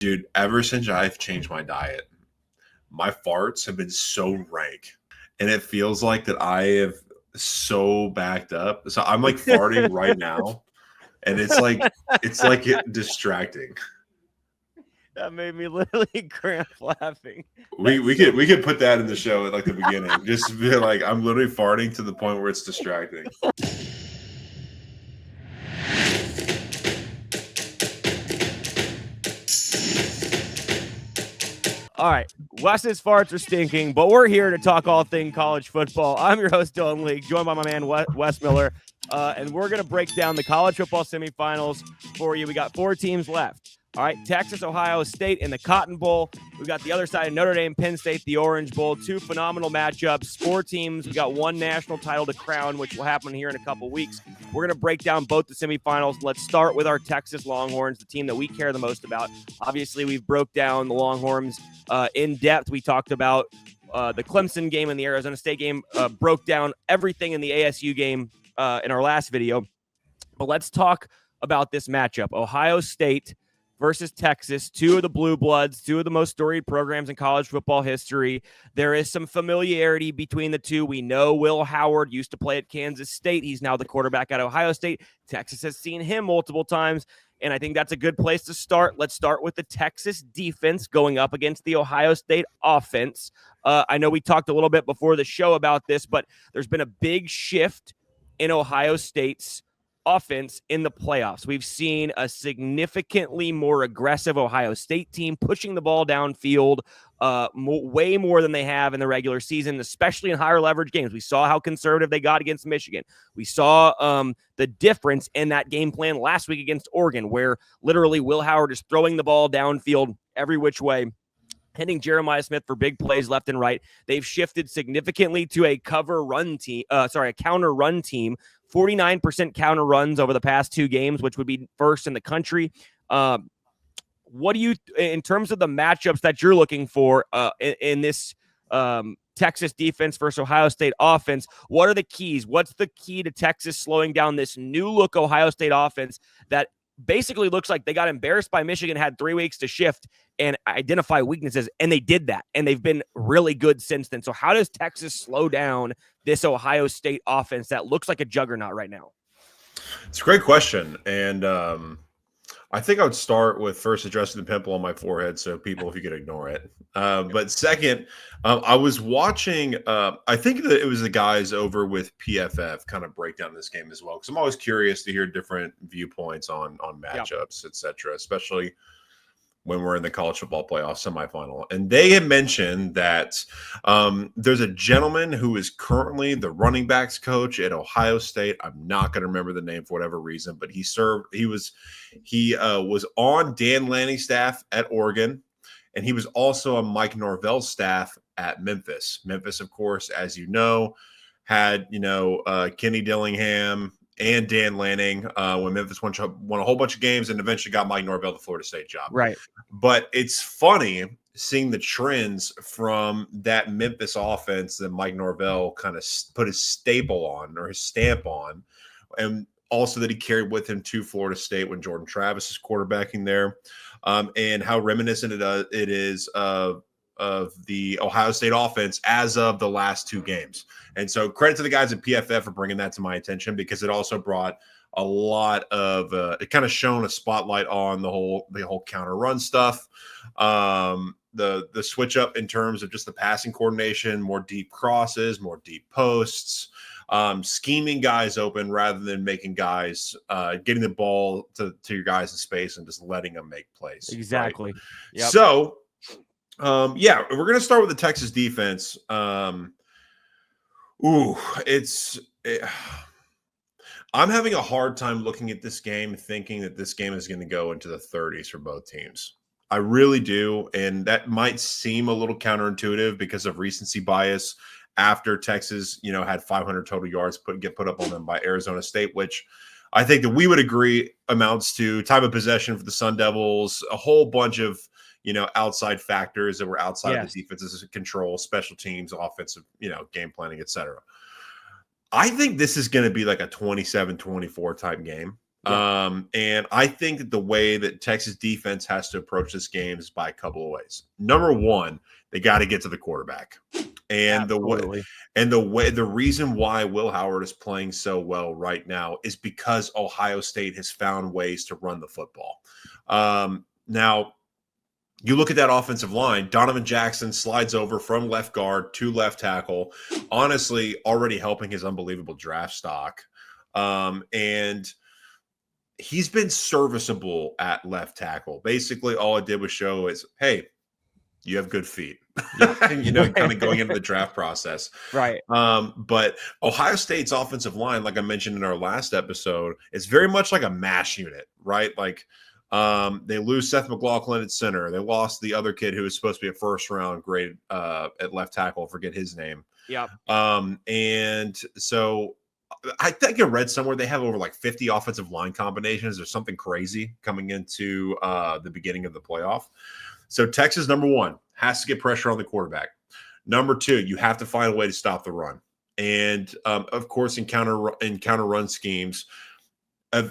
Dude, ever since I've changed my diet, my farts have been so rank. And it feels like that I have so backed up. So I'm like farting right now. And it's like distracting. That made me literally cramp laughing. We could put that in the show at like the beginning. Just be like, I'm literally farting to the point where it's distracting. All right, Wes's farts are stinking, but we're here to talk all thing college football. I'm your host, Dylan League, joined by my man, Wes Miller, and we're going to break down the college football semifinals for you. We got 4 teams left. All right, Texas, Ohio State in the Cotton Bowl. We got the other side, Notre Dame, Penn State, the Orange Bowl. 2 phenomenal matchups, 4 teams. We got 1 national title to crown, which will happen here in a couple weeks. We're going to break down both the semifinals. Let's start with our Texas Longhorns, the team that we care the most about. Obviously, we've broke down the Longhorns in depth. We talked about the Clemson game and the Arizona State game, broke down everything in the ASU game in our last video. But let's talk about this matchup. Ohio State versus Texas, 2 of the blue bloods, 2 of the most storied programs in college football history. There is some familiarity between the two. We know Will Howard used to play at Kansas State. He's now the quarterback at Ohio State. Texas has seen him multiple times, and I think that's a good place to start. Let's start with the Texas defense going up against the Ohio State offense. I know we talked a little bit before the show about this, but there's been a big shift in Ohio State's offense in the playoffs. We've seen a significantly more aggressive Ohio State team pushing the ball downfield way more than they have in the regular season, especially in higher leverage games. We saw how conservative they got against Michigan. We saw the difference in that game plan last week against Oregon, where literally Will Howard is throwing the ball downfield every which way, hitting Jeremiah Smith for big plays left and right. They've shifted significantly to a counter run team. 49% counter runs over the past 2 games, which would be first in the country. What do you, in terms of the matchups that you're looking for in this Texas defense versus Ohio State offense, what are the keys? What's the key to Texas slowing down this new look Ohio State offense that basically looks like they got embarrassed by Michigan, had 3 weeks to shift and identify weaknesses, and they did that, and they've been really good since then. So how does Texas slow down this Ohio State offense that looks like a juggernaut right now? It's a great question, and I think I would start with first addressing the pimple on my forehead, so people, if you could ignore it. But second, I was watching, I think that it was the guys over with PFF kind of break down this game as well, because I'm always curious to hear different viewpoints on matchups, et cetera, especially when we're in the college football playoff semifinal. And they had mentioned that there's a gentleman who is currently the running backs coach at Ohio State. I'm not going to remember the name for whatever reason, but he was on Dan Lanning's staff at Oregon, and he was also on Mike Norvell's staff at Memphis. Memphis, of course, as you know, had Kenny Dillingham and Dan Lanning when Memphis won a whole bunch of games and eventually got Mike Norvell the Florida State job. Right. But it's funny seeing the trends from that Memphis offense that Mike Norvell kind of put his staple on, or his stamp on, and also that he carried with him to Florida State when Jordan Travis is quarterbacking there, and how reminiscent it is of the Ohio State offense as of the last 2 games. And so credit to the guys at PFF for bringing that to my attention, because it also brought a lot of it kind of shone a spotlight on the whole counter run stuff, the switch up in terms of just the passing coordination, more deep crosses, more deep posts, scheming guys open rather than making guys getting the ball to your guys in space and just letting them make plays. Exactly. Right? Yep. So we're going to start with the Texas defense. I'm having a hard time looking at this game thinking that this game is going to go into the 30s for both teams. I really do, and that might seem a little counterintuitive because of recency bias after Texas, had 500 total yards get put up on them by Arizona State, which I think that we would agree amounts to time of possession for the Sun Devils, a whole bunch of outside factors that were outside of the defense's control, special teams, offensive, game planning, etc. I think this is going to be like a 27-24 type game. And I think that the way that Texas defense has to approach this game is by a couple of ways. Number one, they got to get to the quarterback. And the reason why Will Howard is playing so well right now is because Ohio State has found ways to run the football. Now, you look at that offensive line, Donovan Jackson slides over from left guard to left tackle, honestly, already helping his unbelievable draft stock. And he's been serviceable at left tackle. Basically, all it did was show is, hey, you have good feet, kind of going into the draft process. Right. But Ohio State's offensive line, like I mentioned in our last episode, is very much like a mash unit, right? Like they lose Seth McLaughlin at center. They lost the other kid who was supposed to be a first-round grade at left tackle. I forget his name. Yeah. And so I think I read somewhere they have over like 50 offensive line combinations or something crazy coming into the beginning of the playoff. So Texas, number one, has to get pressure on the quarterback. Number two, you have to find a way to stop the run. And, of course, in counter run schemes,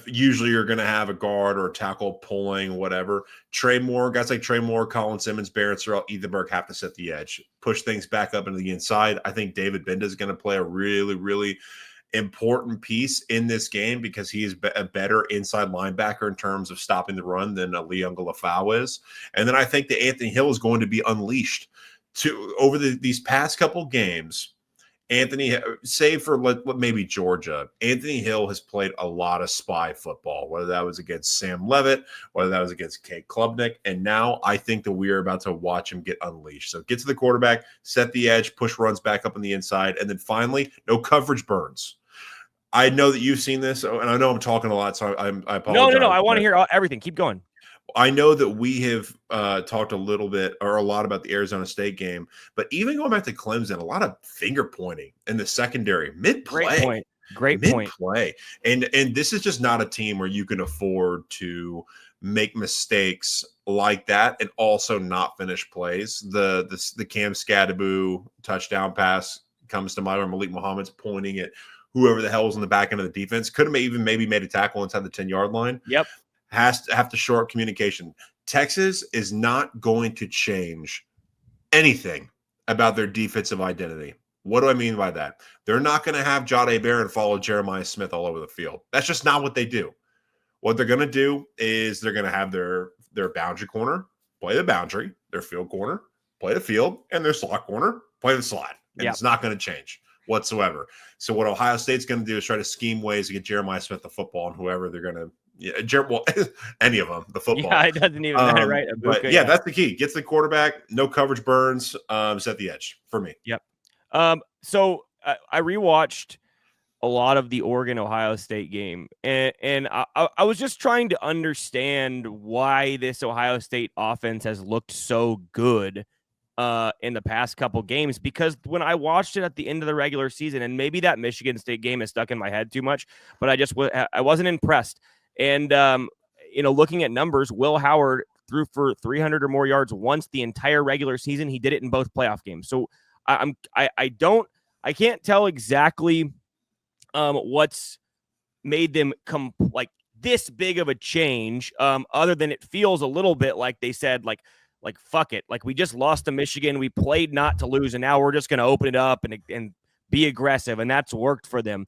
usually you're going to have a guard or a tackle pulling, whatever. Guys like Trey Moore, Colin Simmons, Barrett Sorrell, Ethenberg have to set the edge, push things back up into the inside. I think David Binda is going to play a really, really important piece in this game because he is a better inside linebacker in terms of stopping the run than Leon Galafau is. And then I think that Anthony Hill is going to be unleashed over these past couple games. Anthony, save for maybe Georgia, Anthony Hill has played a lot of spy football, whether that was against Sam Levitt, whether that was against Kate Klubnik. And now I think that we are about to watch him get unleashed. So get to the quarterback, set the edge, push runs back up on the inside. And then finally, no coverage burns. I know that you've seen this, and I know I'm talking a lot, so I apologize. No. I want to hear everything. Keep going. I know that we have talked a little bit or a lot about the Arizona State game, but even going back to Clemson, a lot of finger pointing in the secondary mid-play. Great point. Mid-play. And this is just not a team where you can afford to make mistakes like that and also not finish plays. The Cam Scadaboo touchdown pass comes to mind, or Malik Muhammad's pointing at whoever the hell was on the back end of the defense. Could have even maybe made a tackle inside the 10-yard line. Yep. Has to have to shore up communication. Texas is not going to change anything about their defensive identity. What do I mean by that? They're not going to have Jahdae Barron follow Jeremiah Smith all over the field. That's just not what they do. What they're going to do is they're going to have their boundary corner, play the boundary, their field corner, play the field, and their slot corner, play the slot. And It's not going to change whatsoever. So what Ohio State's going to do is try to scheme ways to get Jeremiah Smith the football and whoever they're going to any of them, the football. Yeah, it doesn't even matter, right? But that's the key. Gets the quarterback, no coverage burns, set the edge for me. Yep. So I rewatched a lot of the Oregon-Ohio State game, and I was just trying to understand why this Ohio State offense has looked so good in the past couple games, because when I watched it at the end of the regular season, and maybe that Michigan State game is stuck in my head too much, but I wasn't impressed. And, looking at numbers, Will Howard threw for 300 or more yards once the entire regular season. He did it in both playoff games. So I can't tell exactly what's made them come like this big of a change, other than it feels a little bit like they said, like, fuck it. Like, we just lost to Michigan. We played not to lose, and now we're just going to open it up and be aggressive. And that's worked for them.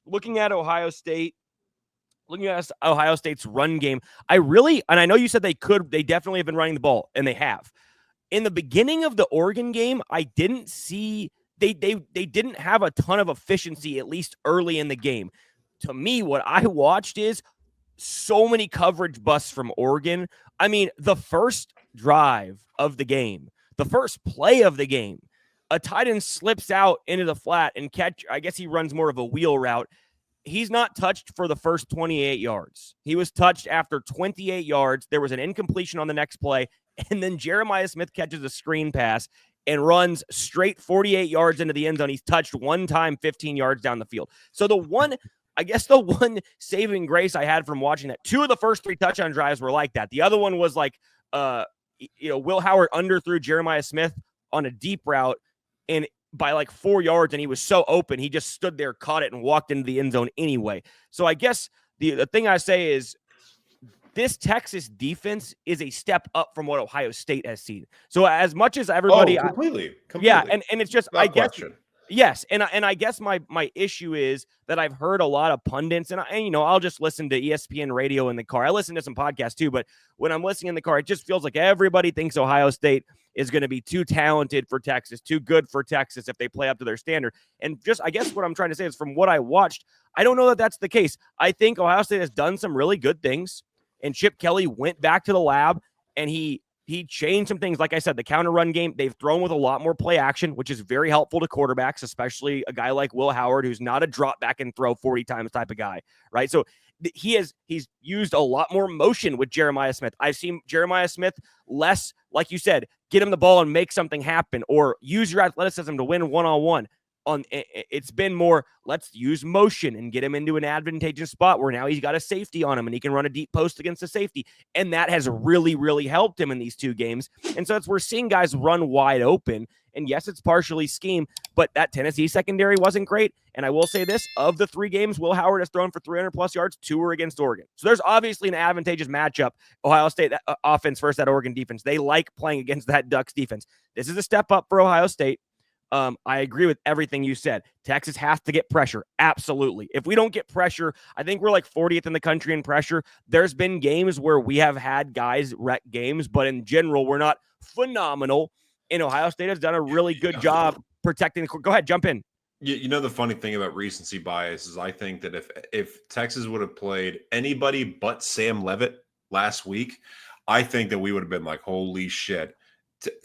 Looking at Ohio State's run game, I know you said they definitely have been running the ball, and they have. In the beginning of the Oregon game, I didn't see they didn't have a ton of efficiency, at least early in the game. To me, what I watched is so many coverage busts from Oregon. I mean, the first drive of the game, the first play of the game, a tight end slips out into the flat and I guess he runs more of a wheel route. He's not touched for the first 28 yards. He was touched after 28 yards. There was an incompletion on the next play, and then Jeremiah Smith catches a screen pass and runs straight 48 yards into the end zone. He's touched one time 15 yards down the field. So the one saving grace I had from watching that, 2 of the first 3 touchdown drives were like that. The other one was like, Will Howard underthrew Jeremiah Smith on a deep route, and by like 4 yards, and he was so open, he just stood there, caught it, and walked into the end zone anyway. So I guess the thing I say is this Texas defense is a step up from what Ohio State has seen. So as much as everybody, completely. yeah, and it's just, I Without guess, question. yes, and I guess my issue is that I've heard a lot of pundits, and I'll just listen to ESPN radio in the car. I listen to some podcasts too, but when I'm listening in the car, it just feels like everybody thinks Ohio State is going to be too talented for Texas, too good for Texas if they play up to their standard. And just, I guess what I'm trying to say is, from what I watched, I don't know that that's the case. I think Ohio State has done some really good things, and Chip Kelly went back to the lab and he changed some things. Like I said, the counter run game, they've thrown with a lot more play action, which is very helpful to quarterbacks, especially a guy like Will Howard, who's not a drop back and throw 40 times type of guy, right? So he's used a lot more motion with Jeremiah Smith. I've seen Jeremiah Smith less, like you said, get him the ball and make something happen, or use your athleticism to win one-on-one. It's been more, let's use motion and get him into an advantageous spot where now he's got a safety on him and he can run a deep post against the safety. And that has really, really helped him in these two games. And so we're seeing guys run wide open. And yes, it's partially scheme, but that Tennessee secondary wasn't great. And I will say this, of the 3 games Will Howard has thrown for 300 plus yards, 2 were against Oregon. So there's obviously an advantageous matchup. Ohio State offense versus that Oregon defense. They like playing against that Ducks defense. This is a step up for Ohio State. I agree with everything you said. Texas has to get pressure. Absolutely. If we don't get pressure, I think we're like 40th in the country in pressure. There's been games where we have had guys wreck games, but in general, we're not phenomenal. And Ohio State has done a really good job protecting. Go ahead, jump in. You know, the funny thing about recency bias is I think that if Texas would have played anybody but Sam Leavitt last week, I think that we would have been like, holy shit.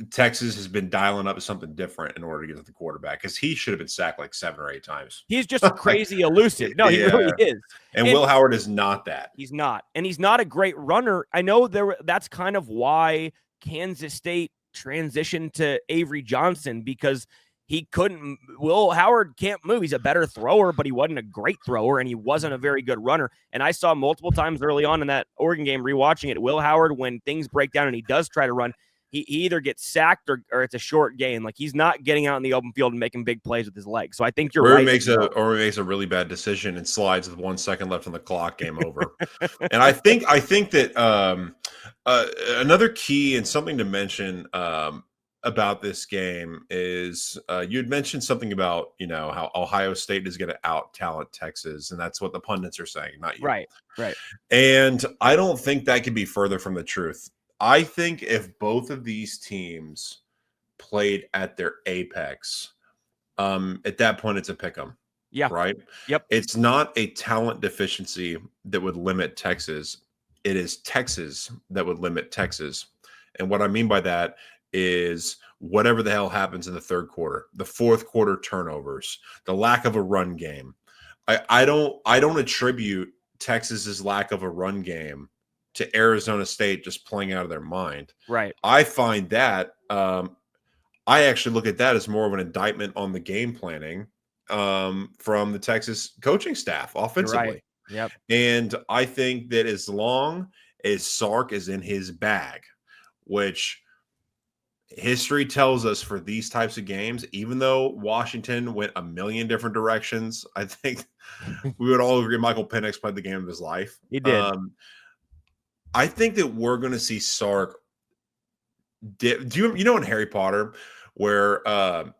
Texas has been dialing up something different in order to get to the quarterback, because he should have been sacked like 7 or 8 times. He's just crazy elusive. No, he really is. And Will Howard is not that. He's not. And he's not a great runner. I know that's kind of why Kansas State transitioned to Avery Johnson, because Will Howard can't move. He's a better thrower, but he wasn't a great thrower, and he wasn't a very good runner. And I saw multiple times early on in that Oregon game, rewatching it, Will Howard, when things break down and he does try to run, he either gets sacked or it's a short gain. Like, he's not getting out in the open field and making big plays with his legs. So I think you're right. Or he makes a really bad decision and slides with 1 second left on the clock, game over. And I think that another key and something to mention about this game is you had mentioned something about, how Ohio State is going to out-talent Texas, and that's what the pundits are saying, not you. Right. And I don't think that could be further from the truth. I think if both of these teams played at their apex, at that point it's a pick 'em. Yeah. Right? Yep. It's not a talent deficiency that would limit Texas. It is Texas that would limit Texas. And what I mean by that is whatever the hell happens in the third quarter, the fourth quarter turnovers, the lack of a run game. I don't attribute Texas's lack of a run game to Arizona State just playing out of their mind. Right. I find that I actually look at that as more of an indictment on the game planning from the Texas coaching staff offensively. Right. Yep. And I think that as long as Sark is in his bag, which history tells us for these types of games, even though Washington went a million different directions, I think we would all agree Michael Penix played the game of his life. He did. I think that we're going to see Sark. Do you know in Harry Potter where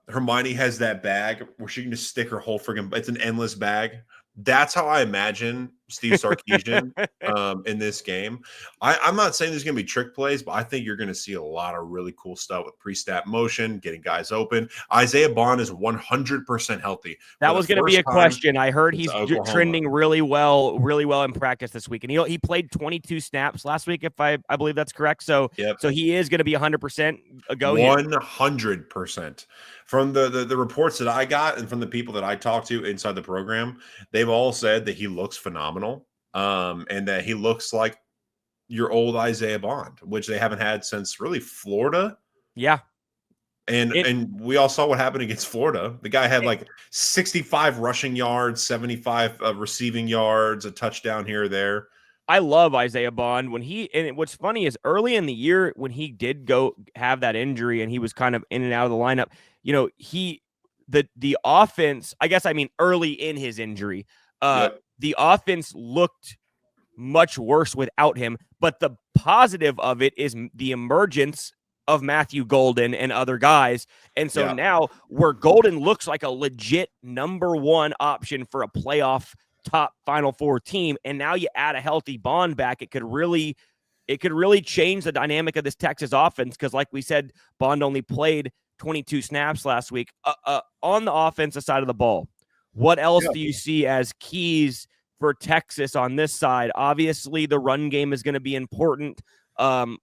Hermione has that bag where she can just stick her whole freaking, it's an endless bag? That's how I imagine Steve Sarkisian in this game. I'm not saying there's going to be trick plays, but I think you're going to see a lot of really cool stuff with pre-snap motion, getting guys open. Isaiah Bond is 100% healthy. That was going to be a question. I heard he's trending really well in practice this week. And he played 22 snaps last week, if I believe that's correct. So, So he is going to be 100% a go. 100%. From the reports that I got and from the people that I talked to inside the program, they've all said that he looks phenomenal, and that he looks like your old Isaiah Bond, which they haven't had since really Florida. Yeah. And we all saw what happened against Florida. The guy had like 65 rushing yards, 75 receiving yards, a touchdown here or there. I love Isaiah Bond. What's funny is early in the year when he did go have that injury and he was kind of in and out of the lineup, the offense, early in his injury, the offense looked much worse without him. But the positive of it is the emergence of Matthew Golden and other guys. And so now where Golden looks like a legit number one option for a playoff top Final Four team, and now you add a healthy Bond back, it could really change the dynamic of this Texas offense. Because like we said, Bond only played 22 snaps last week. On the offensive side of the ball, what else do you see as keys for Texas on this side? Obviously, the run game is going to be important.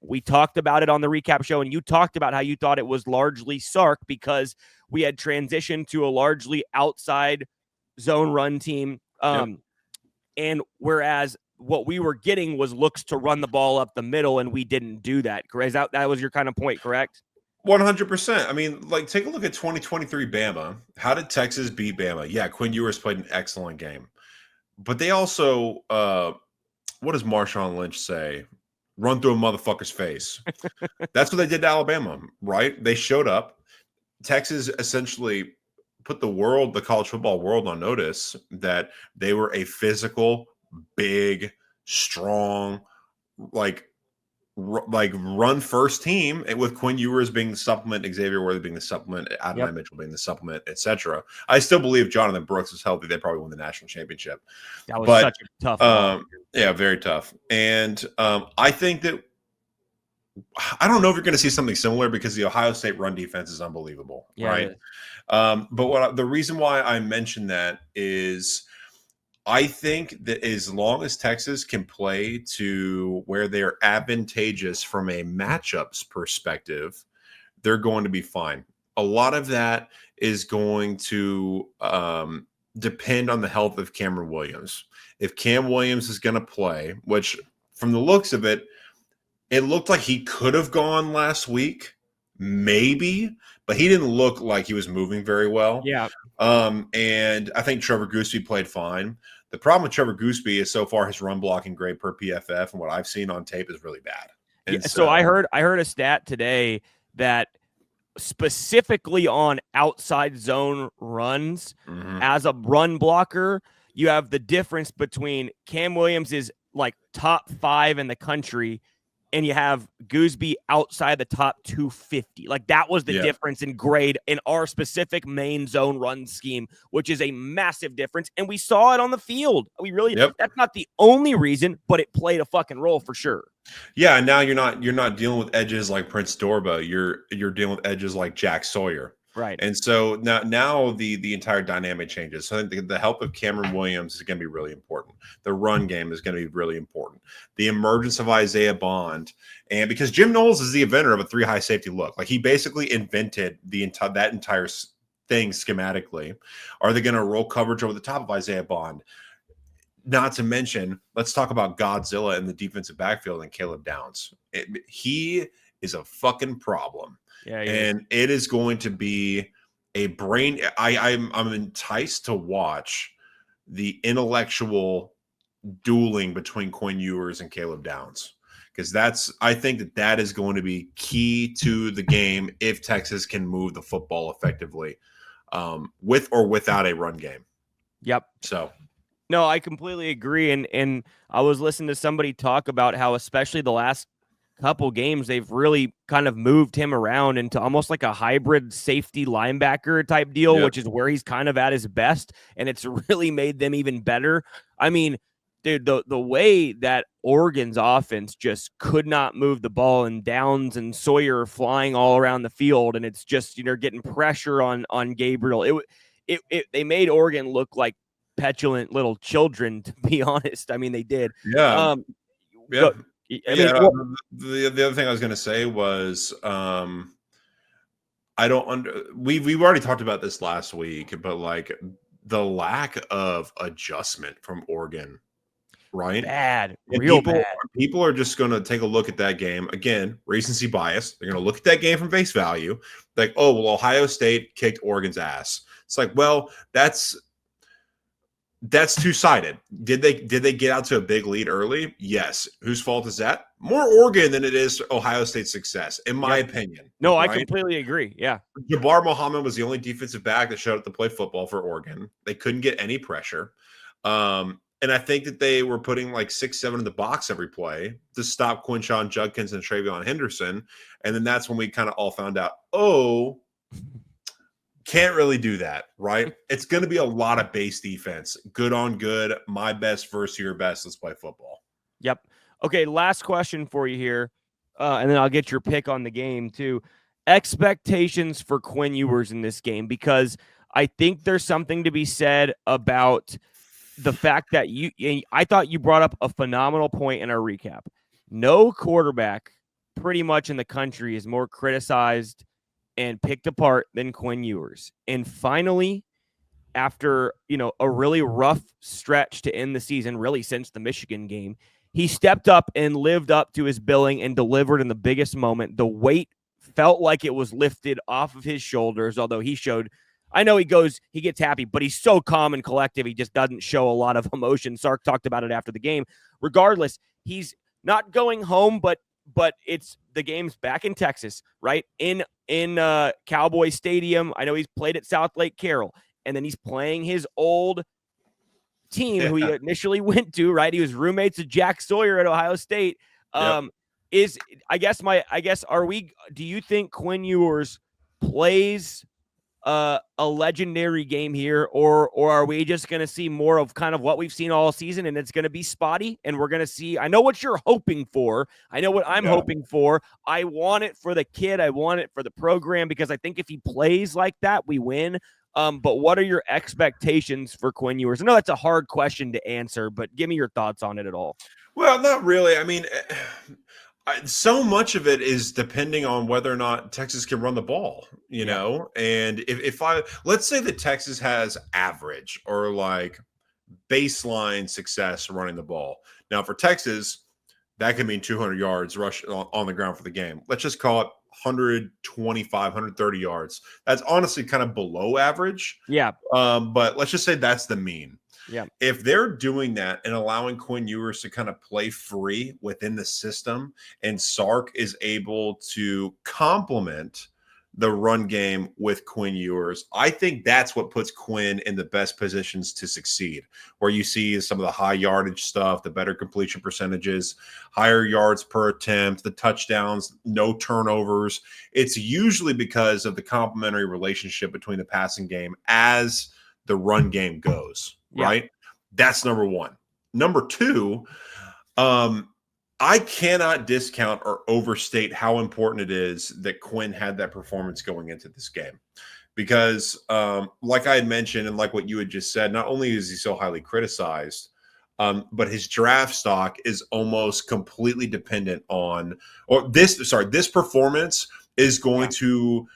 We talked about it on the recap show, and you talked about how you thought it was largely Sark because we had transitioned to a largely outside zone run team. And whereas what we were getting was looks to run the ball up the middle, and we didn't do that. Correct? That was your kind of point, correct? 100%. I mean, like, take a look at 2023 Bama. How did Texas beat Bama? Yeah, Quinn Ewers played an excellent game. But they also, what does Marshawn Lynch say? Run through a motherfucker's face. That's what they did to Alabama, right? They showed up. Texas essentially put the college football world on notice that they were a physical, big, strong, like run first team, and with Quinn Ewers being the supplement, Xavier Worthy being the supplement, Adonai Mitchell being the supplement, etc. I still believe Jonathan Brooks was healthy, they probably won the national championship. That was such a tough one. Yeah, very tough. And I think that I don't know if you're going to see something similar because the Ohio State run defense is unbelievable, right? But the reason why I mentioned that is I think that as long as Texas can play to where they're advantageous from a matchups perspective, they're going to be fine. A lot of that is going to depend on the health of Cameron Williams. If Cam Williams is going to play, which from the looks of it, it looked like he could have gone last week, maybe, but he didn't look like he was moving very well. Yeah. And I think Trevor Gooseby played fine. The problem with Trevor Gooseby is so far his run blocking grade per PFF and what I've seen on tape is really bad. And so I heard a stat today that specifically on outside zone runs, as a run blocker, you have the difference between Cam Williams is like top 5 in the country, and you have Gooseby outside the top 250. Like that was the difference in grade in our specific main zone run scheme, which is a massive difference. And we saw it on the field. We really, that's not the only reason, but it played a fucking role for sure. Yeah. And now you're not dealing with edges like Prince Dorba. You're dealing with edges like Jack Sawyer. Right. And so now the entire dynamic changes. So I think the help of Cameron Williams is going to be really important. The run game is going to be really important. The emergence of Isaiah Bond, and because Jim Knowles is the inventor of a 3 high safety look, like he basically invented that entire thing schematically. Are they going to roll coverage over the top of Isaiah Bond? Not to mention, let's talk about Godzilla in the defensive backfield and Caleb Downs. He is a fucking problem. Yeah, and it is going to be a brain. I'm enticed to watch the intellectual dueling between Quinn Ewers and Caleb Downs, because I think that is going to be key to the game if Texas can move the football effectively, with or without a run game. Yep. So. No, I completely agree. And I was listening to somebody talk about how, especially the last couple games, they've really kind of moved him around into almost like a hybrid safety linebacker type deal, which is where he's kind of at his best. And it's really made them even better. I mean, dude, the way that Oregon's offense just could not move the ball, and Downs and Sawyer flying all around the field, and it's just, getting pressure on Gabriel. They made Oregon look like petulant little children, to be honest. I mean, they did. Yeah. The other thing I was going to say was we've already talked about this last week, but like the lack of adjustment from Oregon, right? Bad, bad. People are just going to take a look at that game again, recency bias. They're going to look at that game from face value, like, oh well, Ohio State kicked Oregon's ass. It's like, well, that's two-sided. Did they get out to a big lead early? Yes. Whose fault is that? More Oregon than it is Ohio State's success, in my opinion. No, right? I completely agree. Yeah. Jabbar Muhammad was the only defensive back that showed up to play football for Oregon. They couldn't get any pressure. And I think that they were putting like 6-7 in the box every play to stop Quinshon Judkins and Travion Henderson. And then that's when we kind of all found out, can't really do that, right? It's going to be a lot of base defense. Good on good. My best versus your best. Let's play football. Yep. Okay, last question for you here, and then I'll get your pick on the game too. Expectations for Quinn Ewers in this game, because I think there's something to be said about the fact that I thought you brought up a phenomenal point in our recap. No quarterback pretty much in the country is more criticized and picked apart than Quinn Ewers. And finally, after, a really rough stretch to end the season, really since the Michigan game, he stepped up and lived up to his billing and delivered in the biggest moment. The weight felt like it was lifted off of his shoulders, although he showed, I know he gets happy, but he's so calm and collective. He just doesn't show a lot of emotion. Sark talked about it after the game. Regardless, he's not going home, but it's the game's back in Texas, right? In Cowboy Stadium. I know he's played at South Lake Carroll, and then he's playing his old team who he initially went to, right? He was roommates with Jack Sawyer at Ohio State. Do you think Quinn Ewers plays a legendary game here, or are we just going to see more of kind of what we've seen all season, and it's going to be spotty, and we're going to see, I know what you're hoping for. I know what I'm hoping for. I want it for the kid. I want it for the program, because I think if he plays like that, we win. But what are your expectations for Quinn Ewers? I know that's a hard question to answer, but give me your thoughts on it at all. Well, not really. I mean, so much of it is depending on whether or not Texas can run the ball, you know? And let's say that Texas has average or like baseline success running the ball. Now for Texas, that could mean 200 yards rush on the ground for the game. Let's just call it 125, 130 yards. That's honestly kind of below average. Yeah. But let's just say that's the mean. Yeah. If they're doing that and allowing Quinn Ewers to kind of play free within the system, and Sark is able to complement the run game with Quinn Ewers, I think that's what puts Quinn in the best positions to succeed, where you see some of the high yardage stuff, the better completion percentages, higher yards per attempt, the touchdowns, no turnovers. It's usually because of the complementary relationship between the passing game as the run game goes, right? That's number one. Number two, I cannot discount or overstate how important it is that Quinn had that performance going into this game. Because like I had mentioned, and like what you had just said, not only is he so highly criticized, but his draft stock is almost completely dependent on, this performance is going to,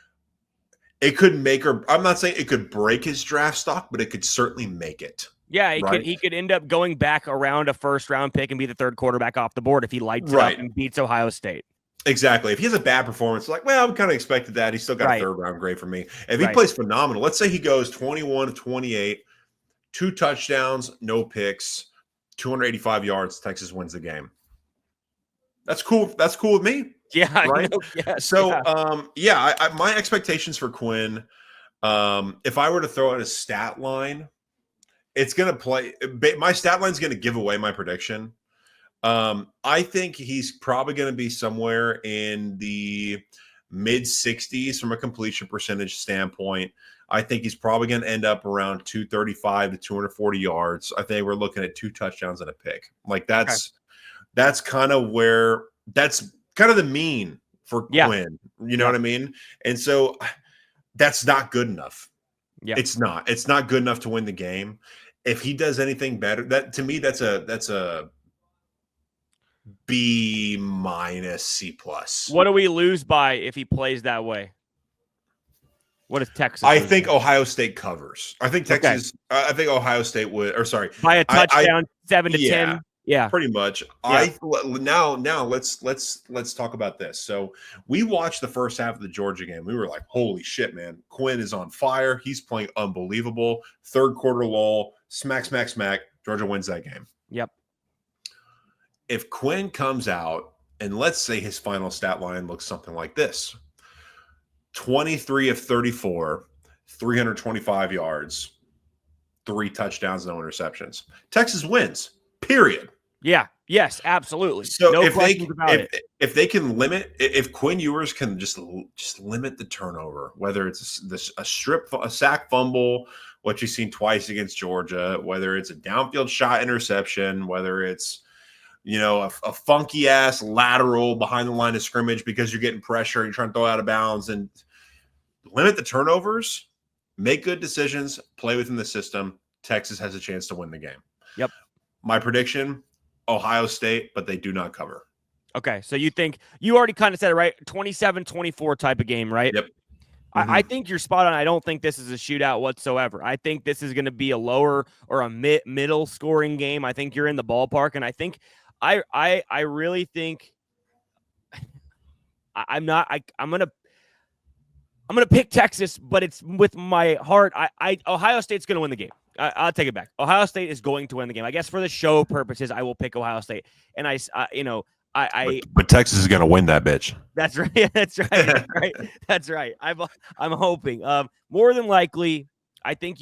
it could make, or I'm not saying it could break his draft stock, but it could certainly make it. Yeah, he could end up going back around a first-round pick and be the third quarterback off the board if he lights it up and beats Ohio State. Exactly. If he has a bad performance, like, well, we kind of expected that. He's still got a third-round grade for me. If he plays phenomenal, let's say he goes 21 of 28, 2 touchdowns, no picks, 285 yards, Texas wins the game. That's cool. That's cool with me. Yeah. Right. Yes, so, my expectations for Quinn, if I were to throw out a stat line, it's going to play. My stat line is going to give away my prediction. I think he's probably going to be somewhere in the mid 60s from a completion percentage standpoint. I think he's probably going to end up around 235 to 240 yards. I think we're looking at 2 touchdowns and a pick. Like that's kind of that's kind of the mean for Quinn. You know what I mean? And so that's not good enough. Yeah. It's not good enough to win the game. If he does anything better, that to me, that's a B minus C+. What do we lose by if he plays that way? What is Texas? I think Ohio State covers. I think Texas. I think Ohio State would. Or sorry, by a touchdown, 7-10. Yeah, pretty much. Yeah. Now let's talk about this. So we watched the first half of the Georgia game. We were like, holy shit, man! Quinn is on fire. He's playing unbelievable. Third quarter lull. Smack. Georgia wins that game. Yep. If Quinn comes out and let's say his final stat line looks something like this: 23 of 34, 325 yards, 3 touchdowns, no interceptions. Texas wins, period. Yeah. Yes, absolutely. So No questions about it. if they can limit, if Quinn Ewers can just limit the turnover, whether it's a sack fumble, what you've seen twice against Georgia, whether it's a downfield shot interception, whether it's a funky ass lateral behind the line of scrimmage because you're getting pressure and you're trying to throw out of bounds, and limit the turnovers, make good decisions, play within the system, Texas has a chance to win the game. Yep. My prediction, Ohio State, but they do not cover. Okay, so you think you already kind of said it, right? 27-24 type of game, right? Yep. Mm-hmm. I think you're spot on. I don't think this is a shootout whatsoever. I think this is going to be a lower or a middle scoring game. I think you're in the ballpark, and I think I really think I'm gonna pick Texas, but it's with my heart. Ohio State's going to win the game. I'll take it back. Ohio State is going to win the game. I guess for the show purposes, I will pick Ohio State. And but Texas is going to win that bitch. That's right. That's right. That's right. That's right. I'm hoping. More than likely, I think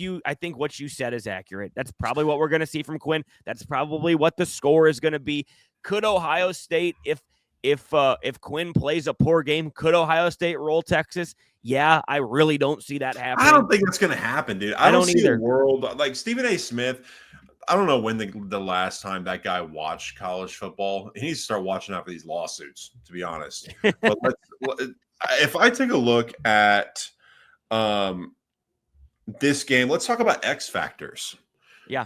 what you said is accurate. That's probably what we're going to see from Quinn. That's probably what the score is going to be. Could Ohio State, if Quinn plays a poor game, could Ohio State roll Texas? Yeah, I really don't see that happening. I don't think that's going to happen, dude. I don't see either. A world like Stephen A. Smith. I don't know when the last time that guy watched college football. He needs to start watching out for these lawsuits, to be honest. But if I take a look at this game, let's talk about X factors. Yeah.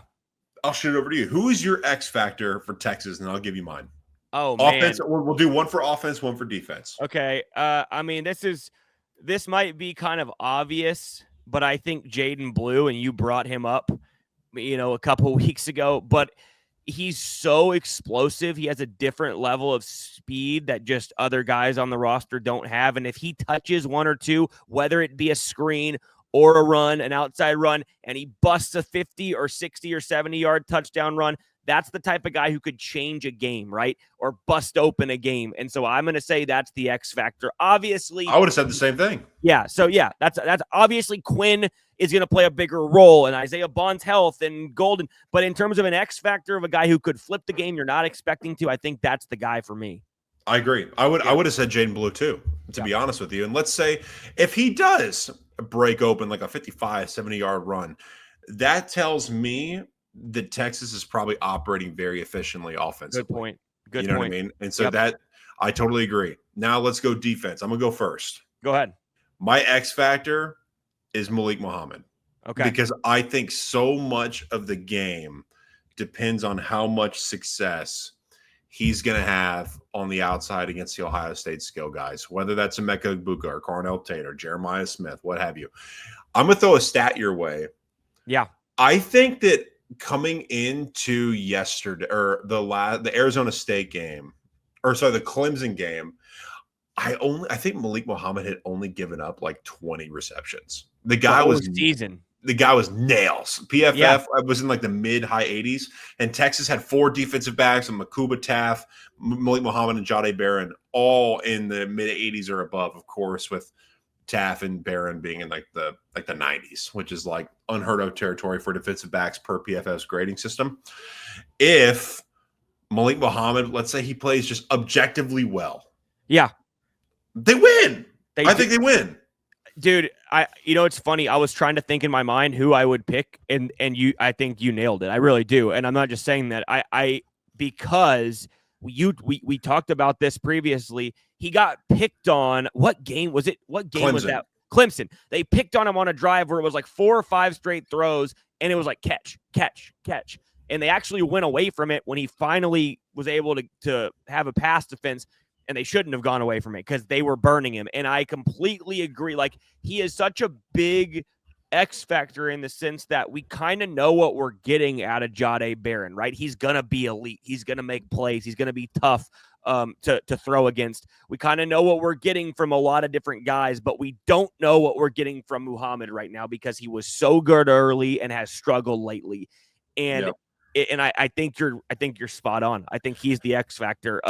I'll shoot it over to you. Who is your X factor for Texas? And I'll give you mine. Oh, offense, man. We'll do one for offense, one for defense. Okay. I mean, this might be kind of obvious, but I think Jaden Blue, and you brought him up, a couple weeks ago, but he's so explosive. He has a different level of speed that just other guys on the roster don't have. And if he touches one or two, whether it be a screen or a run, an outside run, and he busts a 50 or 60 or 70-yard touchdown run, that's the type of guy who could change a game, right? Or bust open a game. And so I'm going to say that's the X factor. Obviously, I would have said the same thing. Yeah. So yeah, that's obviously Quinn is going to play a bigger role, and Isaiah Bond's health and Golden. But in terms of an X factor of a guy who could flip the game you're not expecting to, I think that's the guy for me. I agree. I would have said Jaden Blue too, to be honest with you. And let's say if he does break open like a 55, 70-yard run, that tells me that Texas is probably operating very efficiently offensively. Good point. Good you know point. What I mean? And so that I totally agree. Now let's go defense. I'm going to go first. Go ahead. My X factor is Malik Muhammad. Okay. Because I think so much of the game depends on how much success he's going to have on the outside against the Ohio State skill guys, whether that's Emeka Egbuka or Carnell Tate or Jeremiah Smith, what have you. I'm going to throw a stat your way. Yeah. I think that coming into yesterday or the Arizona State game, or sorry, the Clemson game, I think Malik Muhammad had only given up like 20 receptions. The guy was nails. PFF was in like the mid-high 80s, and Texas had 4 defensive backs, and Makuba Taff, Malik Muhammad, and Jahdae Barron, all in the mid-80s or above, of course, with Taff and Barron being in like the 90s, which is like unheard of territory for defensive backs per PFF's grading system. If Malik Muhammad, let's say he plays just objectively well, they win. I think they win. Dude, it's funny. I was trying to think in my mind who I would pick, and I think you nailed it. I really do. And I'm not just saying that. Because we talked about this previously. He got picked on. What game was it? What game was that? Clemson. They picked on him on a drive where it was like 4 or 5 straight throws, and it was like catch. And they actually went away from it when he finally was able to have a pass defense. And they shouldn't have gone away from it because they were burning him. And I completely agree. Like, he is such a big X factor in the sense that we kind of know what we're getting out of Jahdae Barron, right? He's going to be elite. He's going to make plays. He's going to be tough to throw against. We kind of know what we're getting from a lot of different guys, but we don't know what we're getting from Muhammad right now because he was so good early and has struggled lately. And I think you're spot on. I think he's the X factor.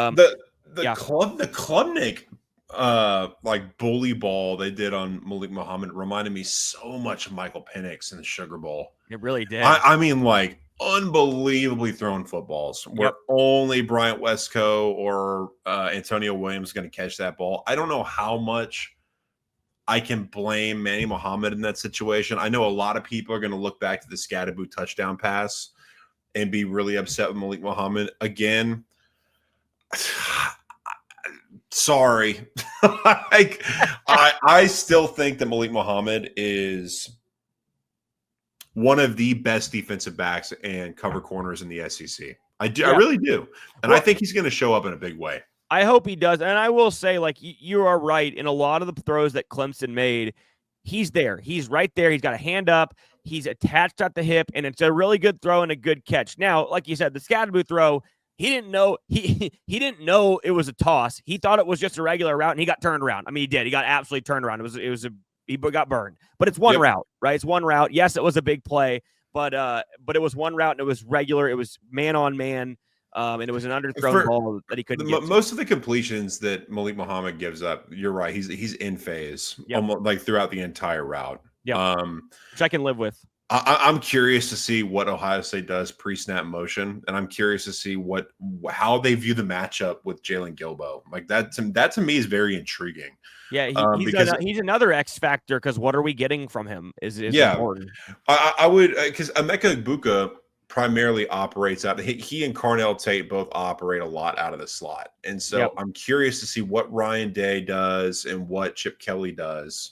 The Klubnik like bully ball they did on Malik Muhammad reminded me so much of Michael Penix in the Sugar Bowl. It really did. I mean, like unbelievably thrown footballs where only Bryant Westco or Antonio Williams is going to catch that ball. I don't know how much I can blame Manny Muhammad in that situation. I know a lot of people are going to look back to the Scatterboo touchdown pass and be really upset with Malik Muhammad again. Sorry. Like, I still think that Malik Muhammad is one of the best defensive backs and cover corners in the SEC. I do. Yeah. I really do. And I think he's going to show up in a big way. I hope he does. And I will say, like, you are right. In a lot of the throws that Clemson made, he's there. He's right there. He's got a hand up. He's attached at the hip, and it's a really good throw and a good catch. Now, like you said, the Scatterboo throw, he didn't know he didn't know it was a toss. He thought it was just a regular route, and he got turned around. I mean, he did. He got absolutely turned around. He got burned. But it's one route, right? It's one route. Yes, it was a big play, but it was one route, and it was regular. It was man on man, and it was an underthrown ball that he couldn't get to. Most of the completions that Malik Muhammad gives up, you're right. He's in phase, almost like throughout the entire route. Yeah, which I can live with. I'm curious to see what Ohio State does pre-snap motion, and I'm curious to see how they view the matchup with Jalen Gilbo. Like that to me is very intriguing. Yeah, he's another X factor because what are we getting from him is important. I would because Emeka Egbuka primarily operates out. He and Carnell Tate both operate a lot out of the slot, and so I'm curious to see what Ryan Day does and what Chip Kelly does.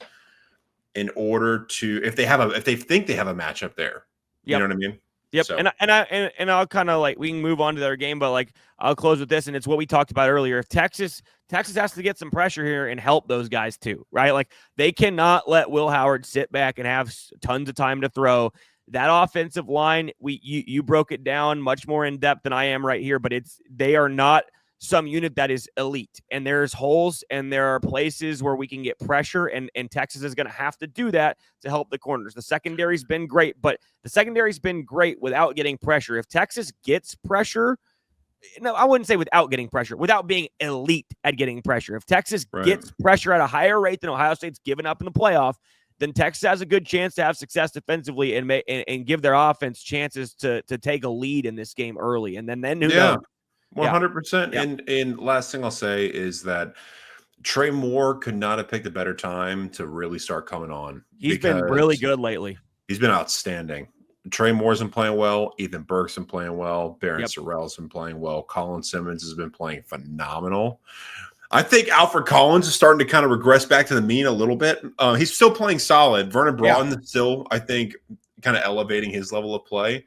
In order to, if they think they have a matchup there, you know what I mean? Yep. So. And I'll kind of like, we can move on to their game, but like I'll close with this, and it's what we talked about earlier. If Texas has to get some pressure here and help those guys too, right? Like they cannot let Will Howard sit back and have tons of time to throw. That offensive line, you broke it down much more in depth than I am right here, but they are not some unit that is elite, and there's holes and there are places where we can get pressure, and Texas is going to have to do that to help the corners. The secondary's been great, but the secondary's been great without getting pressure. If Texas gets pressure, no, I wouldn't say without getting pressure, without being elite at getting pressure. If Texas gets pressure at a higher rate than Ohio State's given up in the playoff, then Texas has a good chance to have success defensively and give their offense chances to take a lead in this game early. And then who knows? 100%. And last thing I'll say is that Trey Moore could not have picked a better time to really start coming on. He's been really good lately. He's been outstanding. Trey Moore's been playing well. Ethan Burke's been playing well. Barron Sorrell's been playing well. Colin Simmons has been playing phenomenal. I think Alfred Collins is starting to kind of regress back to the mean a little bit. He's still playing solid. Vernon Broughton is still, I think, kind of elevating his level of play.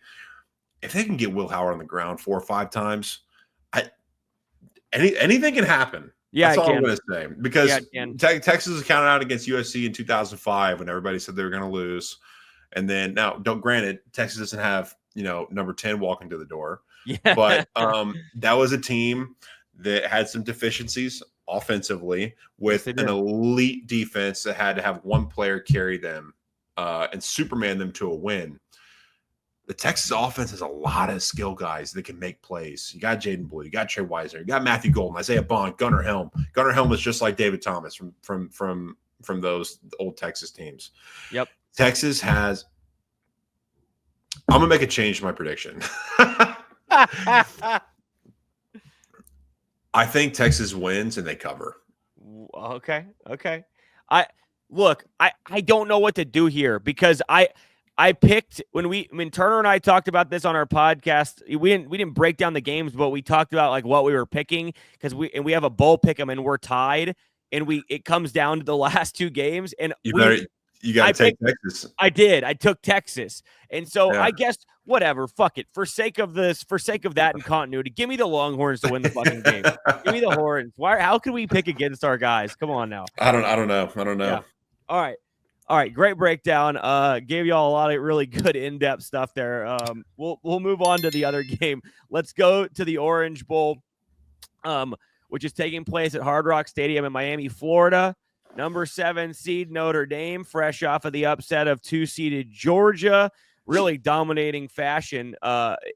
If they can get Will Howard on the ground 4 or 5 times, anything can happen. Yeah, that's all I'm going to say. Because Texas was counted out against USC in 2005 when everybody said they were going to lose. And then now, granted, Texas doesn't have number 10 walking to the door. Yeah. But that was a team that had some deficiencies offensively with an elite defense that had to have one player carry them and Superman them to a win. The Texas offense has a lot of skill guys that can make plays. You got Jaden Blue, you got Trey Wisner, you got Matthew Golden, Isaiah Bond, Gunnar Helm. Gunnar Helm is just like David Thomas from those old Texas teams. Yep. Texas has. I'm gonna make a change to my prediction. I think Texas wins and they cover. Okay. I don't know what to do here because I picked when Turner and I talked about this on our podcast. We didn't break down the games, but we talked about like what we were picking because we have a bowl pick 'em and we're tied, and it comes down to the last 2 games, and you got to take Texas. I did. I took Texas, and so I guess whatever. Fuck it. For sake of that and continuity, give me the Longhorns to win the fucking game. Give me the Horns. How can we pick against our guys? Come on now. I don't know. Yeah. All right, great breakdown. Gave y'all a lot of really good in-depth stuff there. We'll move on to the other game. Let's go to the Orange Bowl, which is taking place at Hard Rock Stadium in Miami, Florida. Number 7 seed Notre Dame, fresh off of the upset of 2-seeded Georgia, really dominating fashion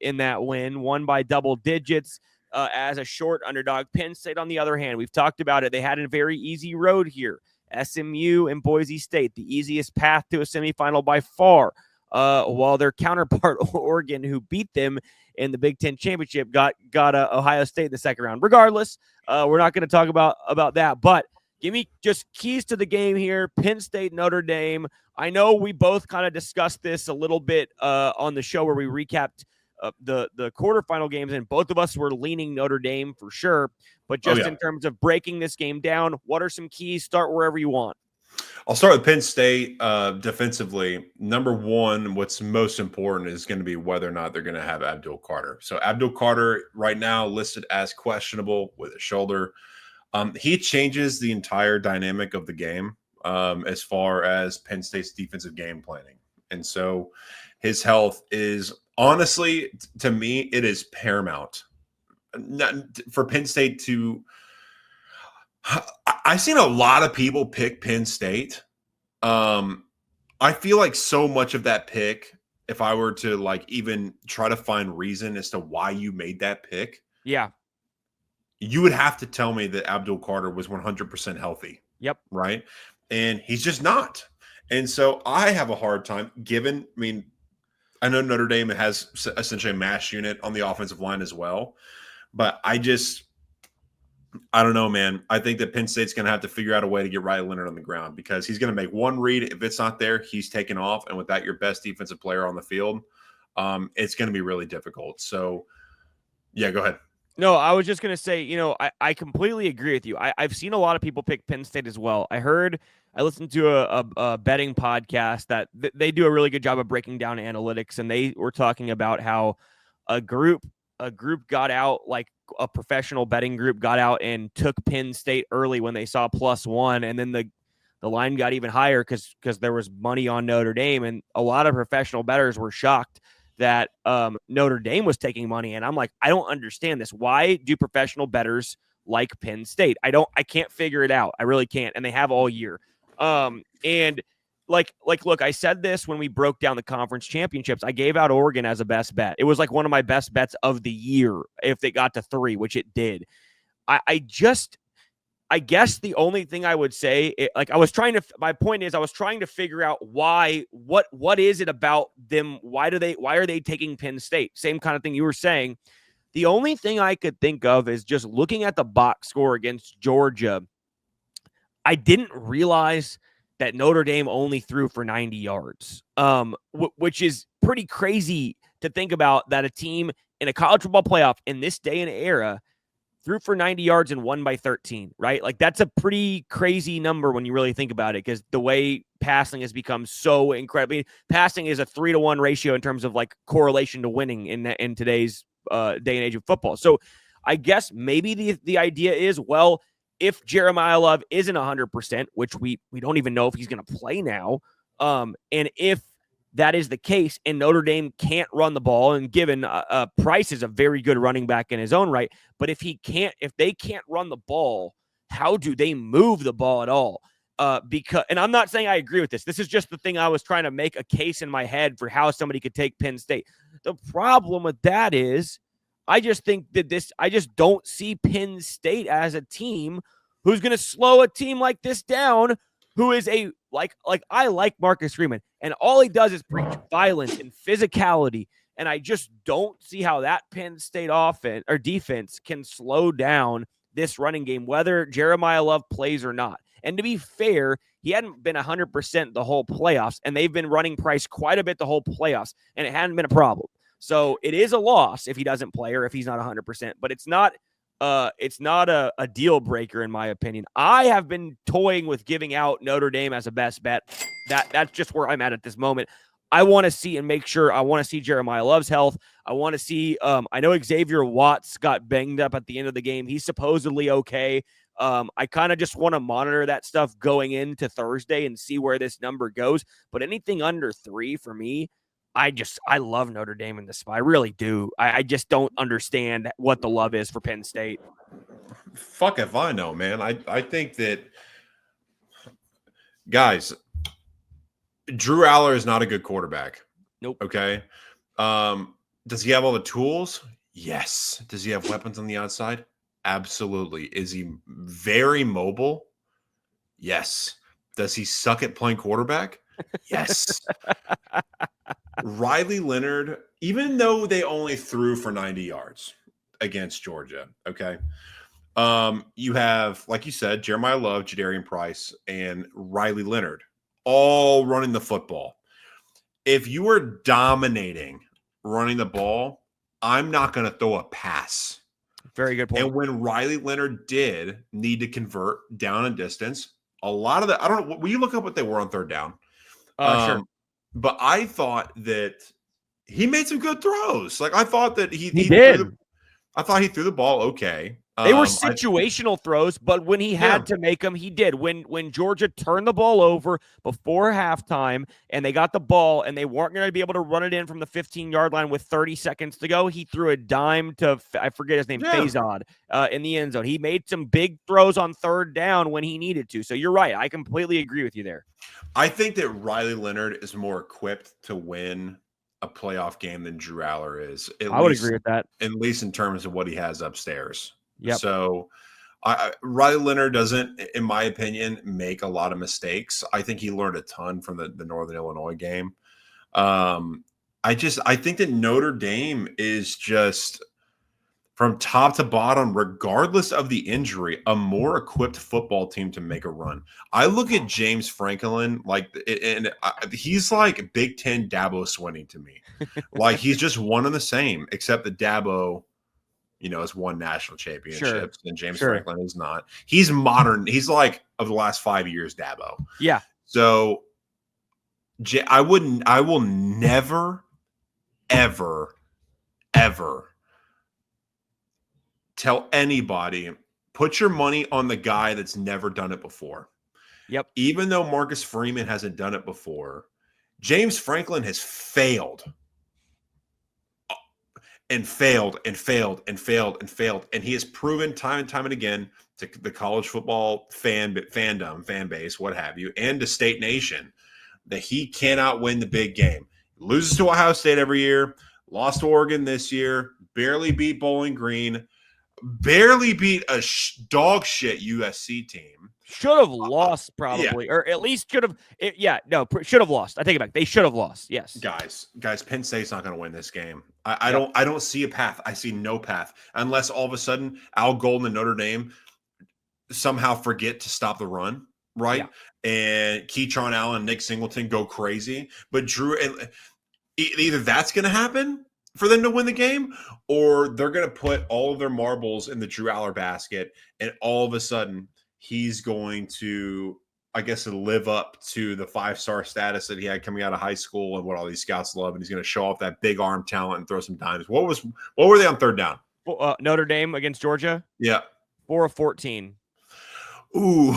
in that win, won by double digits. as a short underdog. Penn State, on the other hand, we've talked about it. They had a very easy road here. SMU and Boise State, the easiest path to a semifinal by far. While their counterpart, Oregon, who beat them in the Big Ten championship, got Ohio State in the second round. Regardless, we're not going to talk about that. But give me just keys to the game here. Penn State, Notre Dame. I know we both kind of discussed this a little bit on the show where we recapped the quarterfinal games, and both of us were leaning Notre Dame for sure. But just in terms of breaking this game down, what are some keys? Start wherever you want. I'll start with Penn State defensively. Number one, what's most important is going to be whether or not they're going to have Abdul Carter. So Abdul Carter right now listed as questionable with a shoulder. He changes the entire dynamic of the game as far as Penn State's defensive game planning. And so his health is honestly, to me, it is paramount. Not, for Penn State to I've seen a lot of people pick Penn State. I feel like so much of that pick, if I were to like even try to find reason as to why you made that pick, you would have to tell me that Abdul Carter was 100% healthy. Yep. Right. And he's just not. And so I have a hard time given, I mean, I know Notre Dame has essentially a mash unit on the offensive line as well, but I don't know, man. I think that Penn State's going to have to figure out a way to get Riley Leonard on the ground because he's going to make one read. If it's not there, he's taken off. And without your best defensive player on the field, it's going to be really difficult. So, yeah, go ahead. No, I was just going to say, I completely agree with you. I've seen a lot of people pick Penn State as well. I listened to a betting podcast that they do a really good job of breaking down analytics, and they were talking about how a group got out, like a professional betting group got out and took Penn State early when they saw +1, and then the line got even higher because there was money on Notre Dame, and a lot of professional bettors were shocked that Notre Dame was taking money. And I'm like, I don't understand this. Why do professional bettors like Penn State? I can't figure it out. I really can't. And they have all year. And look, I said this when we broke down the conference championships. I gave out Oregon as a best bet. It was like one of my best bets of the year if they got to 3, which it did. I guess the only thing I would say, my point is I was trying to figure out what is it about them? Why are they taking Penn State? Same kind of thing you were saying. The only thing I could think of is just looking at the box score against Georgia. I didn't realize that Notre Dame only threw for 90 yards, which is pretty crazy to think about, that a team in a college football playoff in this day and era threw for 90 yards and won by 13, right? Like, that's a pretty crazy number when you really think about it, because the way passing has become so incredible. I mean, passing is a 3-to-1 ratio in terms of like correlation to winning in today's day and age of football. So I guess maybe the idea is, well, if Jeremiah Love isn't 100%, which we don't even know if he's going to play now, and if that is the case, and Notre Dame can't run the ball, and given Price is a very good running back in his own right, but if they can't run the ball, how do they move the ball at all? And I'm not saying I agree with this. This is just the thing I was trying to make a case in my head for how somebody could take Penn State. The problem with that is, I just don't see Penn State as a team who's going to slow a team like this down, who is I like Marcus Freeman, and all he does is preach violence and physicality. And I just don't see how that Penn State offense or defense can slow down this running game, whether Jeremiah Love plays or not. And to be fair, he hadn't been 100% the whole playoffs, and they've been running Price quite a bit the whole playoffs, and it hadn't been a problem. So it is a loss if he doesn't play or if he's not 100%, but it's not a deal breaker in my opinion. I have been toying with giving out Notre Dame as a best bet. That's just where I'm at this moment. I want to see and make sure. I want to see Jeremiah Love's health. I want to see. I know Xavier Watts got banged up at the end of the game. He's supposedly okay. I kind of just want to monitor that stuff going into Thursday and see where this number goes. But anything under 3 for me, I love Notre Dame in this spot. I really do. I just don't understand what the love is for Penn State. Fuck if I know, man. I think that, guys, Drew Aller is not a good quarterback. Nope. Okay. Does he have all the tools? Yes. Does he have weapons on the outside? Absolutely. Is he very mobile? Yes. Does he suck at playing quarterback? Yes. Riley Leonard, even though they only threw for 90 yards against Georgia, okay? You have, like you said, Jeremiah Love, Jadarian Price, and Riley Leonard all running the football. If you are dominating running the ball, I'm not going to throw a pass. Very good point. And when Riley Leonard did need to convert down and distance, a lot of that, I don't know, will you look up what they were on third down? Sure. But I thought that he made some good throws. Like I thought that He he did. I thought he threw the ball okay. They were situational throws, but when he had to make them, he did. When Georgia turned the ball over before halftime and they got the ball and they weren't going to be able to run it in from the 15-yard line with 30 seconds to go, he threw a dime to, I forget his name, Faison, in the end zone. He made some big throws on third down when he needed to. So you're right. I completely agree with you there. I think that Riley Leonard is more equipped to win a playoff game than Drew Aller is. I would agree with that. At least in terms of what he has upstairs. Yep. So Riley Leonard doesn't, in my opinion, make a lot of mistakes. I think he learned a ton from the Northern Illinois game. I think that Notre Dame is just from top to bottom, regardless of the injury, a more equipped football team to make a run. I look at James Franklin he's like Big Ten Dabo Swinney to me. Like he's just one and the same, except that Dabo, has won national championships and James Franklin is not. He's modern. He's like of the last 5 years, Dabo. Yeah. So I will never, ever, ever tell anybody, put your money on the guy that's never done it before. Yep. Even though Marcus Freeman hasn't done it before, James Franklin has failed. And failed and failed and failed and failed. And he has proven time and time and again to the college football fan base, what have you, and to State Nation that he cannot win the big game. Loses to Ohio State every year, lost to Oregon this year, barely beat Bowling Green, barely beat a dog shit USC team. Should have lost probably, or at least should have. Should have lost. I take it back. They should have lost. Yes, guys, Penn State's not going to win this game. I don't see a path. I see no path unless all of a sudden Al Golden and Notre Dame somehow forget to stop the run, right? Yeah. And Keytron Allen and Nick Singleton go crazy. But Drew, either that's going to happen for them to win the game, or they're going to put all of their marbles in the Drew Aller basket, and all of a sudden he's going to, I guess, live up to the 5-star status that he had coming out of high school and what all these scouts love, and he's going to show off that big arm talent and throw some dimes. What were they on third down? Notre Dame against Georgia? Yeah. 4 of 14. Ooh.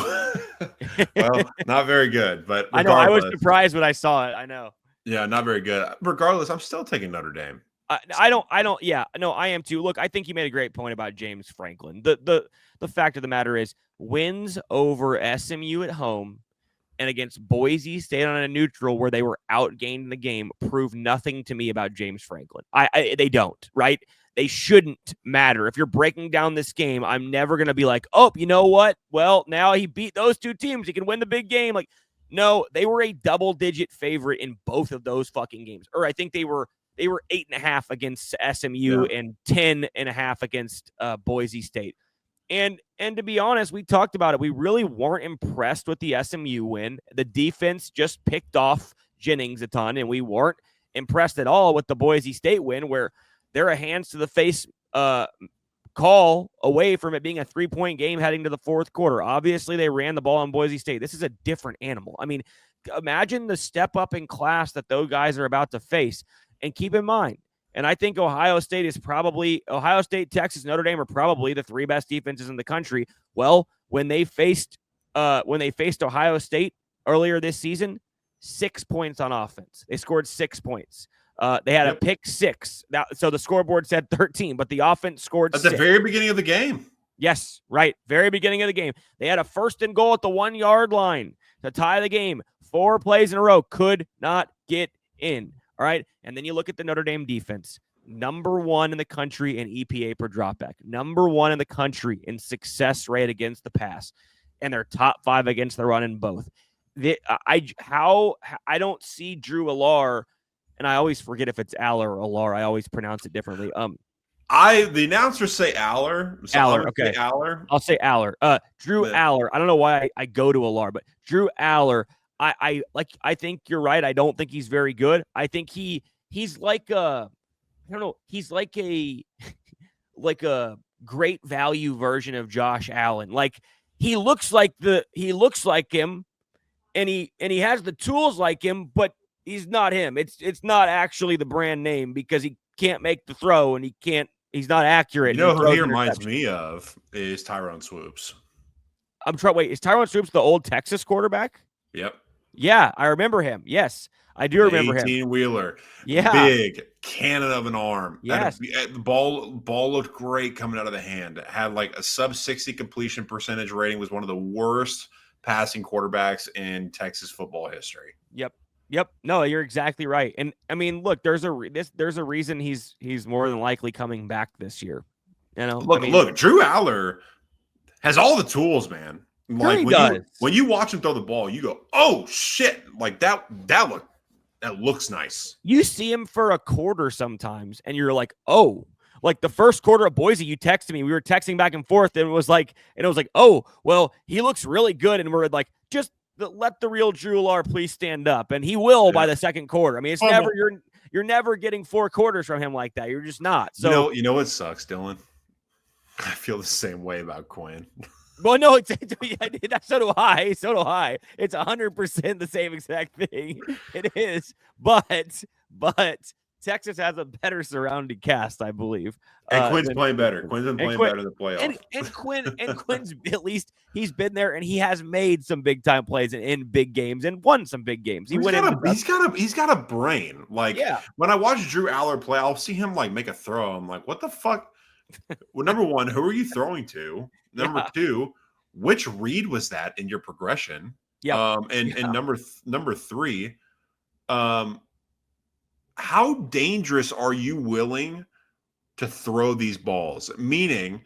Well, not very good, but I know. I was surprised when I saw it. I know. Yeah, not very good. Regardless, I'm still taking Notre Dame. I don't. Yeah, no, I am too. Look, I think you made a great point about James Franklin. The fact of the matter is, wins over SMU at home and against Boise State on a neutral where they were outgained in the game prove nothing to me about James Franklin. They don't, right? They shouldn't matter. If you're breaking down this game, I'm never going to be like, oh, you know what? Well, now he beat those two teams. He can win the big game. Like, no, they were a double-digit favorite in both of those fucking games. Or I think they were 8.5 against SMU and 10.5 against Boise State. And to be honest, we talked about it. We really weren't impressed with the SMU win. The defense just picked off Jennings a ton, and we weren't impressed at all with the Boise State win, where they're a hands to the face call away from it being a 3-point game heading to the fourth quarter. Obviously, they ran the ball on Boise State. This is a different animal. I mean, imagine the step up in class that those guys are about to face. And keep in mind, and I think Ohio State, Texas, Notre Dame are probably the 3 best defenses in the country. Well, when they faced Ohio State earlier this season, 6 points on offense. They scored 6 points. They had a pick 6. So the scoreboard said 13, but the offense scored 6. At the very beginning of the game. Yes, right. Very beginning of the game. They had a 1st and goal at the 1-yard line to tie the game. 4 plays in a row. Could not get in. All right. And then you look at the Notre Dame defense. number 1 in the country in EPA per dropback, number 1 in the country in success rate against the pass, and they're top 5 against the run in both. I don't see Drew Allar, and I always forget if it's Aller or Allar. I always pronounce it differently. The announcers say Aller. So Aller, okay. say Aller. I'll say Aller. Drew Aller. I don't know why I go to Allar, but Drew Aller. I think you're right. I don't think he's very good. I think he's like I don't know. He's like a great value version of Josh Allen. Like he looks like him, and he has the tools like him, but he's not him. It's not actually the brand name because he can't make the throw and he's not accurate. You know who he reminds me of is Tyrone Swoops. Wait, is Tyrone Swoops the old Texas quarterback? Yep. Yeah, I remember him. Yes, I do remember him. 18-wheeler. Yeah. Big cannon of an arm. Yes. The ball looked great coming out of the hand. It had like a sub-60 completion percentage rating, was one of the worst passing quarterbacks in Texas football history. Yep. No, you're exactly right. And I mean, look, there's a reason he's more than likely coming back this year. You know, look, Drew Aller has all the tools, man. Like when you watch him throw the ball, you go, "Oh shit!" Like that looks nice. You see him for a quarter sometimes, and you're like, "Oh." Like the first quarter of Boise, you texted me. We were texting back and forth, and it was like, "Oh, well, he looks really good." And we're like, "Just let the real Drew Allar please stand up," and he will by the second quarter. I mean, it's never you're never getting 4 quarters from him like that. You're just not. So you know what sucks, Dylan? I feel the same way about Quinn. Well, no, so do I. It's 100% the same exact thing. It is, but Texas has a better surrounding cast, I believe. And Quinn's playing better. Quinn's been playing better in the playoffs. And Quinn's at least he's been there and he has made some big time plays in big games and won some big games. He's got a brain. Like when I watch Drew Aller play, I'll see him like make a throw. I'm like, what the fuck? Well, number one, who are you throwing to? Number 2, which read was that in your progression? Yeah. And number 3, how dangerous are you willing to throw these balls? Meaning,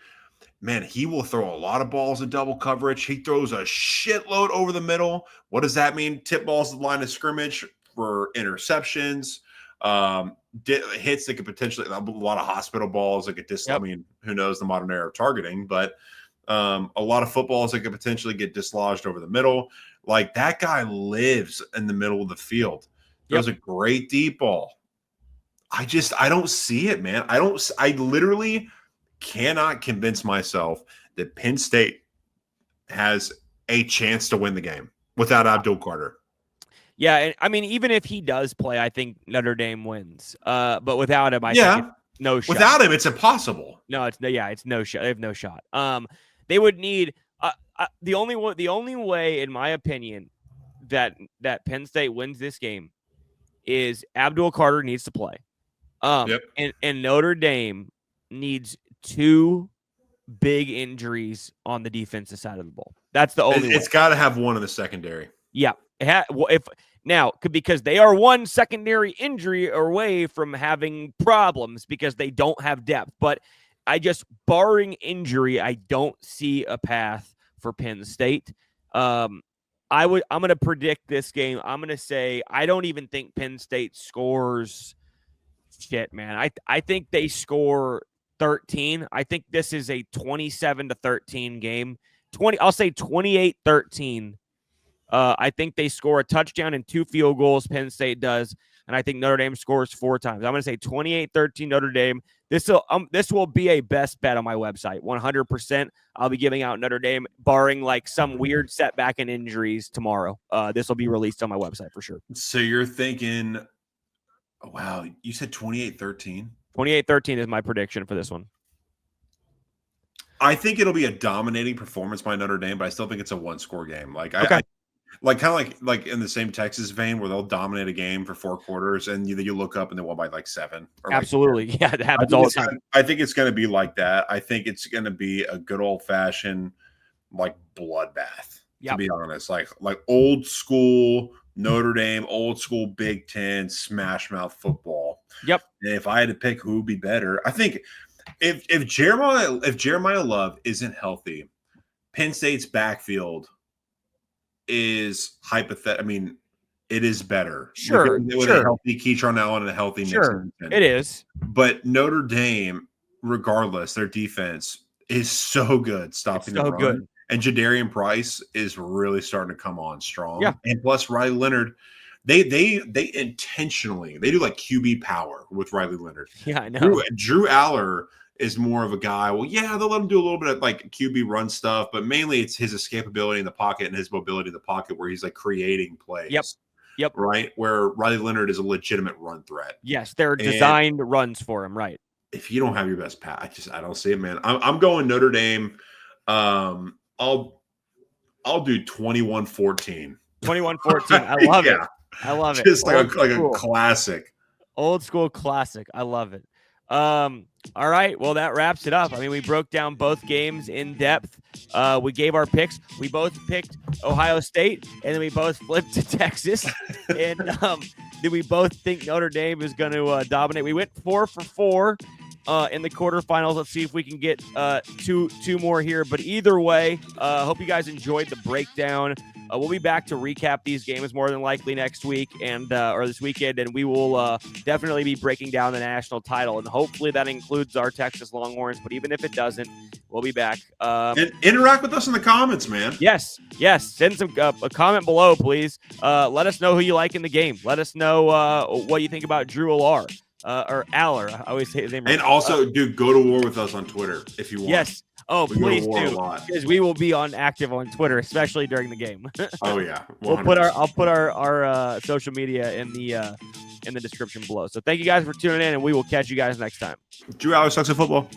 man, he will throw a lot of balls in double coverage. He throws a shitload over the middle. What does that mean? Tip balls to the line of scrimmage for interceptions. Hits that could potentially a lot of hospital balls that could I mean, who knows the modern era of targeting, but a lot of footballs that could potentially get dislodged over the middle. Like that guy lives in the middle of the field. Throws a great deep ball. I don't see it, man. I literally cannot convince myself that Penn State has a chance to win the game without Abdul Carter. Yeah, and I mean, even if he does play, I think Notre Dame wins. But without him, I think it's no shot. Without him, it's impossible. No, it's no shot. They have no shot. They would need the only way, in my opinion, that Penn State wins this game is Abdul Carter needs to play. And Notre Dame needs 2 big injuries on the defensive side of the ball. That's the only way. It's got to have one in the secondary. Yeah. Because they are one secondary injury away from having problems because they don't have depth. But barring injury, I don't see a path for Penn State. I'm going to predict this game. I'm going to say I don't even think Penn State scores shit, man. I think they score 13. I think this is a 27-13 game. I'll say 28-13. I think they score a touchdown and 2 field goals. Penn State does, and I think Notre Dame scores 4 times. I'm going to say 28-13 Notre Dame. This will be a best bet on my website. 100%. I'll be giving out Notre Dame, barring like some weird setback and injuries tomorrow. This will be released on my website for sure. So you're thinking, wow, you said 28-13? 28-13 is my prediction for this one. I think it'll be a dominating performance by Notre Dame, but I still think it's a 1-score game. Like kind of like in the same Texas vein where they'll dominate a game for 4 quarters and you look up and they won by like 7. Absolutely. Yeah, it happens all the time. I think it's going to be like that. I think it's going to be a good old fashioned like bloodbath, to be honest. Like old school Notre Dame, old school Big Ten smash mouth football. Yep. And if I had to pick who would be better, I think if Jeremiah Love isn't healthy, Penn State's backfield is hypothetical. I mean, it is better. Sure. With a healthy Keytron Allen and a healthy Nick Singleton. It is. But Notre Dame, regardless, their defense is so good stopping the run. Good. And Jadarian Price is really starting to come on strong. Yeah. And plus Riley Leonard, they intentionally they do like QB power with Riley Leonard. Yeah, I know. Drew Aller is more of a guy. Well, yeah, they'll let him do a little bit of like QB run stuff, but mainly it's his escapability in the pocket and his mobility in the pocket where he's like creating plays. Yep. Right. Where Riley Leonard is a legitimate run threat. Yes, they're designed runs for him. Right. If you don't have your best pass, I don't see it, man. I'm going Notre Dame. I'll do 21-14. 21-14. I love it. I love it. Just like a classic. Old school classic. I love it. All right. Well, that wraps it up. I mean, we broke down both games in depth. We gave our picks. We both picked Ohio State, and then we both flipped to Texas. And did we both think Notre Dame is going to dominate? We went 4 for 4 in the quarterfinals. Let's see if we can get two more here. But either way, hope you guys enjoyed the breakdown. We'll be back to recap these games more than likely next week or this weekend, and we will definitely be breaking down the national title, and hopefully that includes our Texas Longhorns. But even if it doesn't, we'll be back. And interact with us in the comments, man. Yes. Send some a comment below, please. Let us know who you like in the game. Let us know what you think about Drew Aller or Aller. I always say his name. And also, dude, go to war with us on Twitter if you want. Yes. Oh, please do, because we will be active on Twitter, especially during the game. Oh yeah, 100%. I'll put our social media in the description below. So thank you guys for tuning in, and we will catch you guys next time. Drew Aller sucks at football.